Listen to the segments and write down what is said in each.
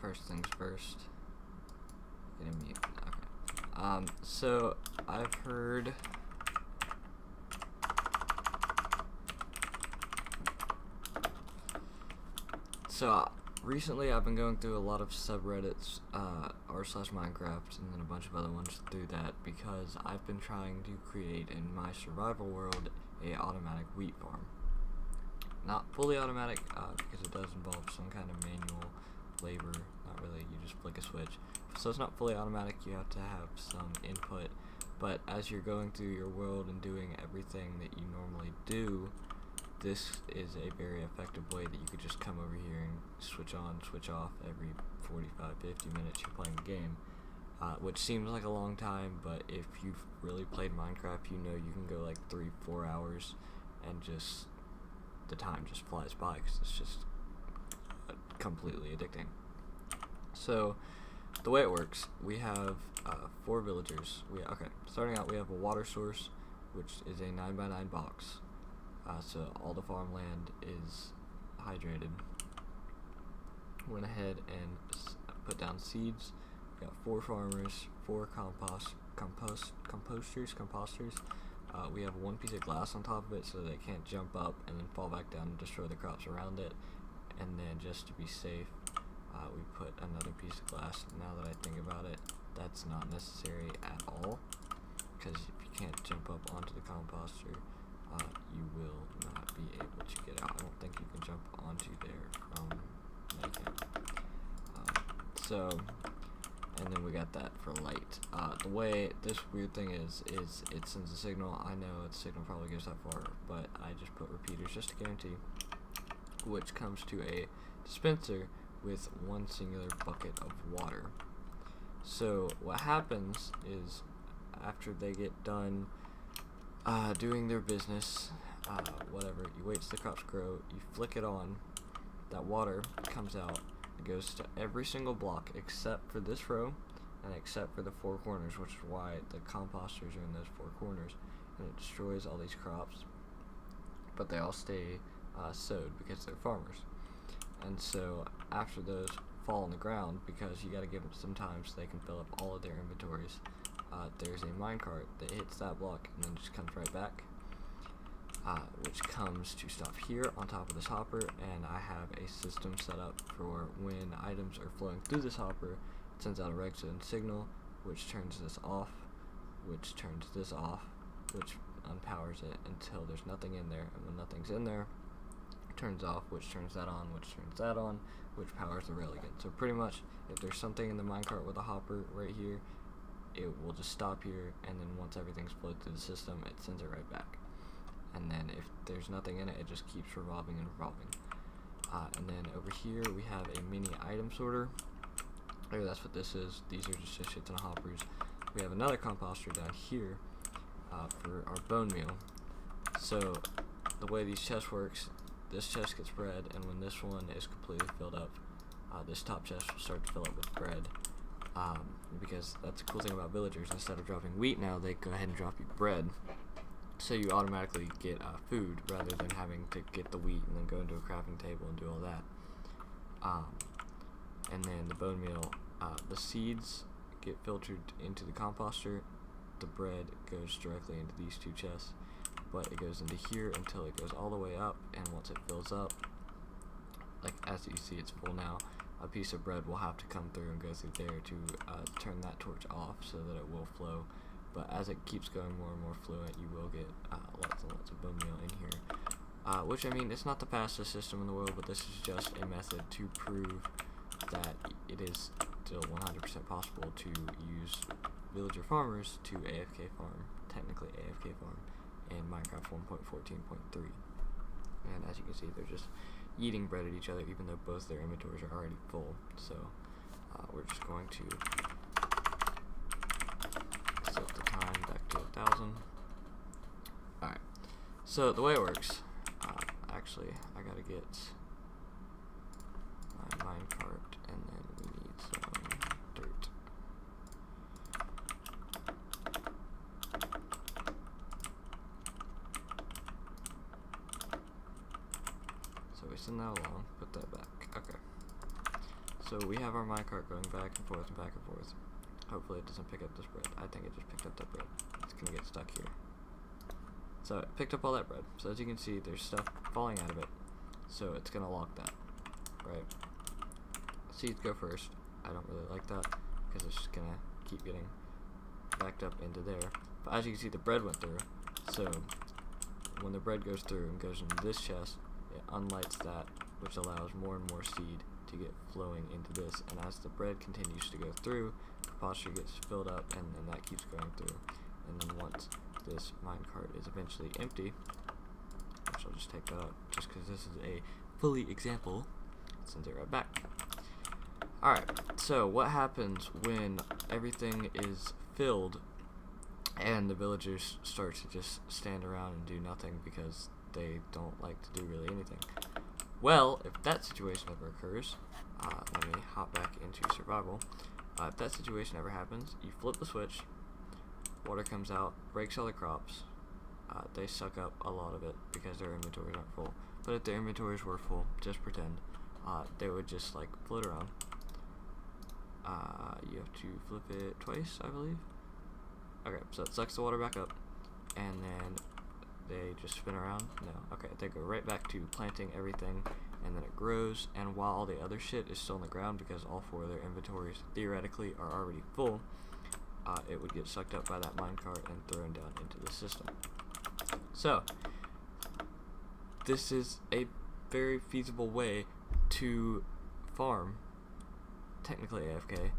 first things first. Get a mute. Okay. So I've heard. Recently I've been going through a lot of subreddits, r/Minecraft, and then a bunch of other ones through that because I've been trying to create in my survival world a automatic wheat farm. Not fully automatic, because it does involve some kind of manual labor. Not really, you just flick a switch. So it's not fully automatic, you have to have some input, but as you're going through your world and doing everything that you normally do, this is a very effective way that you could just come over here and switch on, switch off every 45-50 minutes you're playing the game, which seems like a long time, but if you've really played Minecraft, you know you can go like 3-4 hours and just the time just flies by because it's just completely addicting. So the way it works, we have 4 villagers. Starting out, we have a water source, which is a 9x9 box. So all the farmland is hydrated. Went ahead and put down seeds. We got 4 farmers, 4 composters. We have 1 piece of glass on top of it so they can't jump up and then fall back down and destroy the crops around it. And then just to be safe, we put another piece of glass. Now that I think about it, that's not necessary at all, because if you can't jump up onto the composter, you will not be able to get out. I don't think you can jump onto there from MineCraft. And then we got that for light. The way this weird thing is it sends a signal. I know the signal probably goes that far, but I just put repeaters just to guarantee, which comes to a dispenser with 1 singular bucket of water. So what happens is after they get done doing their business, whatever, you wait till the crops grow, you flick it on, that water comes out, it goes to every single block except for this row and except for the 4 corners, which is why the composters are in those 4 corners, and it destroys all these crops, but they all stay sowed because they're farmers. And so after those fall on the ground, because you got to give them some time so they can fill up all of their inventories, there's a minecart that hits that block and then just comes right back, which comes to stop here on top of this hopper. And I have a system set up for when items are flowing through this hopper, it sends out a redstone signal, which turns this off, which turns this off, which unpowers it until there's nothing in there, and when nothing's in there, it turns off, which turns that on, which turns that on, which powers the rail again. So pretty much, if there's something in the minecart with a hopper right here, it will just stop here, and then once everything's flowed through the system, it sends it right back. And then if there's nothing in it, it just keeps revolving and revolving. And then over here we have a mini item sorter. Oh, that's what this is. These are just a shit ton of hoppers. We have another composter down here for our bone meal. So the way these chests works, this chest gets bread, and when this one is completely filled up, this top chest will start to fill up with bread. Because that's the cool thing about villagers. Instead of dropping wheat now, they go ahead and drop you bread. So you automatically get food rather than having to get the wheat and then go into a crafting table and do all that. And then the bone meal, the seeds get filtered into the composter. The bread goes directly into these 2 chests, but it goes into here until it goes all the way up, and once it fills up, like as you see it's full now, a piece of bread will have to come through and go through there to turn that torch off so that it will flow. But as it keeps going more and more fluent, you will get lots and lots of bone meal in here. Which, I mean, it's not the fastest system in the world, but this is just a method to prove that it is still 100% possible to use villager farmers to AFK farm, technically AFK farm, in Minecraft 1.14.3. And as you can see, they're just eating bread at each other, even though both their inventories are already full. So we're just going to set the time back to 1,000. Alright, so the way it works, actually I gotta get my minecart, and then we need some dirt. So we send that along, put that back. Okay. So we have our minecart going back and forth and back and forth. Hopefully it doesn't pick up this bread. I think it just picked up that bread. It's gonna get stuck here. So it picked up all that bread. So as you can see, there's stuff falling out of it. So it's gonna lock that, right? Seeds go first. I don't really like that because it's just gonna keep getting backed up into there. But as you can see, the bread went through. So when the bread goes through and goes into this chest, it unlights that, which allows more and more seed to get flowing into this. And as the bread continues to go through, the posture gets filled up, and then that keeps going through. And then once this minecart is eventually empty, which I'll just take that out just because this is a fully example, send it right back. Alright, so what happens when everything is filled and the villagers start to just stand around and do nothing because they don't like to do really anything? Well, if that situation ever occurs, let me hop back into survival. If that situation ever happens, you flip the switch, water comes out, breaks all the crops. They suck up a lot of it because their inventories aren't full. But if their inventories were full, just pretend, they would just like float around. You have to flip it twice, I believe. Okay, so it sucks the water back up, and then they just spin around. No, okay, they go right back to planting everything, and then it grows. And while all the other shit is still on the ground, because all 4 of their inventories theoretically are already full, it would get sucked up by that minecart and thrown down into the system. So this is a very feasible way to farm, technically AFK,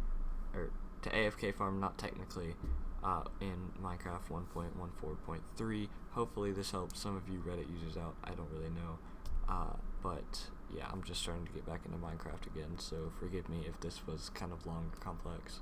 or to AFK farm, not technically, in Minecraft 1.14.3. Hopefully this helps some of you Reddit users out. I don't really know, but yeah, I'm just starting to get back into Minecraft again, so forgive me if this was kind of long or complex.